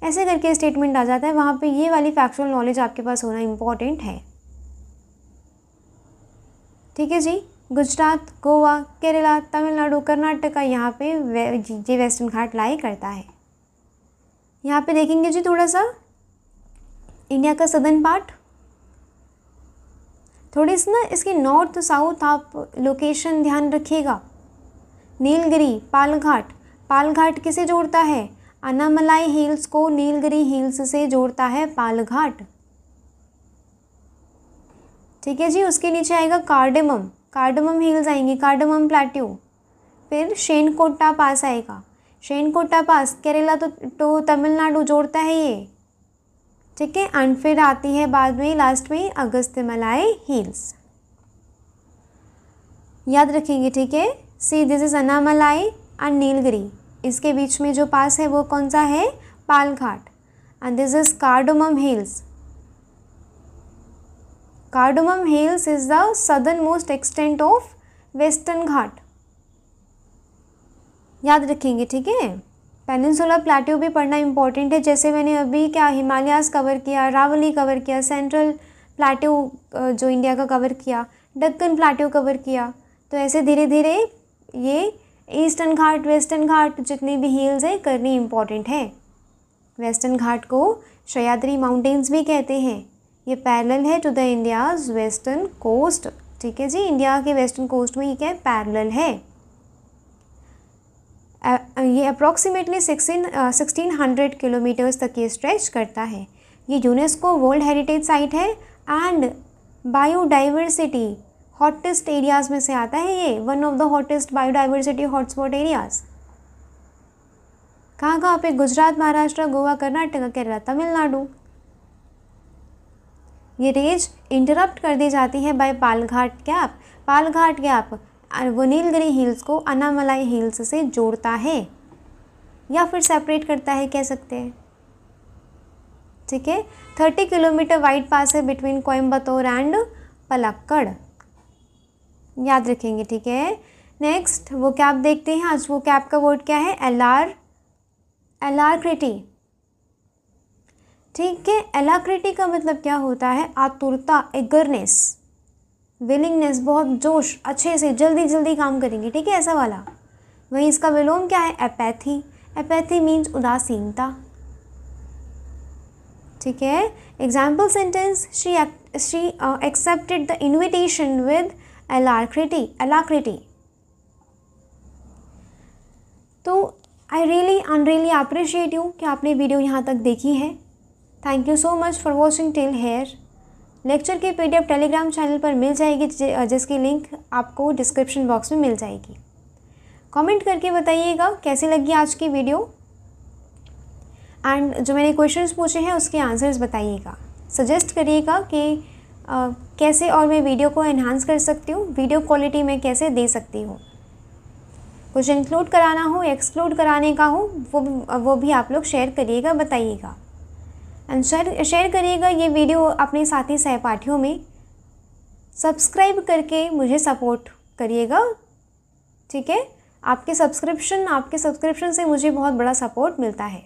[SPEAKER 1] ऐसे करके स्टेटमेंट आ जाता है। वहाँ पे ये वाली फैक्चुअल नॉलेज आपके पास होना इम्पॉर्टेंट है। ठीक है जी, गुजरात, गोवा, केरला, तमिलनाडु, कर्नाटका, यहाँ पे ये वेस्टर्न घाट लाई करता है। यहाँ पे देखेंगे जी थोड़ा सा इंडिया का सदर्न पार्ट, थोड़ी सी ना इसकी नॉर्थ साउथ आप लोकेशन ध्यान रखिएगा। नीलगिरी, पालघाट, पालघाट किसे जोड़ता है, अन्नामलाई हिल्स को नीलगिरी हिल्स से जोड़ता है पालघाट। ठीक है जी, उसके नीचे आएगा कार्डेमम, कार्डेमम हिल्स आएंगी, कार्डेमम प्लेट्यू। फिर शेनकोटा पास आएगा, शेनकोटा पास केरला तो तमिलनाडु जोड़ता है ये। ठीक है, एंड फिर आती है बाद में लास्ट में अगस्त्यमलाई हिल्स, याद रखेंगे। ठीक है, see this is Annamalai and Nilgiri, इसके बीच में जो पास है वो कौन सा है, Palghat, and this is cardamom hills. Cardamom hills is the southern most extent of western Ghat, याद रखेंगे। ठीक है, पेनिनसुलर प्लेट्यू भी पढ़ना इंपॉर्टेंट है, जैसे मैंने अभी क्या हिमालयाज़ कवर किया, अरावली कवर किया, सेंट्रल प्लेट्यू जो इंडिया का कवर किया, दक्कन प्लेट्यू कवर किया, तो ऐसे धीरे धीरे ये ईस्टर्न घाट, वेस्टर्न घाट जितने भी हिल्स है करनी इम्पॉर्टेंट है। वेस्टर्न घाट को सह्याद्री माउंटेन्स भी कहते हैं। ये पैरेलल है to the India's western coast. ठीक है जी, इंडिया के वेस्टर्न कोस्ट में ये क्या है, पैरेलल है। ये अप्रॉक्सीमेटली 1600 किलोमीटर्स तक ये स्ट्रेच करता है। ये यूनेस्को वर्ल्ड हेरिटेज साइट है एंड बायोडाइवर्सिटी हॉटेस्ट एरियाज़ में से आता है। ये one of the hottest biodiversity hotspot areas कहाँ पे, गुजरात, महाराष्ट्र, गोवा, कर्नाटक, केरला, तमिलनाडु। ये रेंज इंटरप्ट कर दी जाती है by Palghat gap. Palghat gap वो नीलगिरी हिल्स को अन्नामलाई हिल्स से जोड़ता है या फिर सेपरेट करता है, कह सकते हैं। ठीक है, 30 किलोमीटर वाइड पास है बिटवीन कोयम्बतूर एंड पलक्कड़, याद रखेंगे। ठीक है, नेक्स्ट वो कैप देखते हैं। आज वो कैप का वर्ड क्या है, एलाक्रिटी। ठीक है, एलाक्रिटी का मतलब क्या होता है, आतुरता, एगरनेस, विलिंगनेस, बहुत जोश, अच्छे से जल्दी जल्दी काम करेंगे। ठीक है, ऐसा वाला। वहीं इसका विलोम क्या है, एपैथी। एपैथी मीन्स उदासीनता। ठीक है, example sentence, she accepted the invitation with alacrity. तो आई रियली अप्रिशिएट यू कि आपने वीडियो यहाँ तक देखी है। Thank you so much for watching till here. Lecture की PDF टेलीग्राम चैनल पर मिल जाएगी, जिसकी लिंक आपको डिस्क्रिप्शन बॉक्स में मिल जाएगी। कमेंट करके बताइएगा कैसी लगी आज की वीडियो एंड जो मैंने क्वेश्चंस पूछे हैं उसके आंसर्स बताइएगा। सजेस्ट करिएगा कि कैसे और मैं वीडियो को एनहांस कर सकती हूँ, वीडियो क्वालिटी में कैसे दे सकती हूँ। कुछ इंक्लूड कराना हो, एक्सक्लूड कराने का हो, वो भी आप लोग शेयर करिएगा, बताइएगा। एंड शेयर करिएगा ये वीडियो अपने साथी सहपाठियों में। सब्सक्राइब करके मुझे सपोर्ट करिएगा। ठीक है, आपके सब्सक्रिप्शन से मुझे बहुत बड़ा सपोर्ट मिलता है।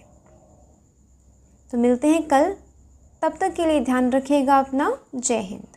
[SPEAKER 1] तो मिलते हैं कल, तब तक के लिए ध्यान रखिएगा अपना। जय हिंद।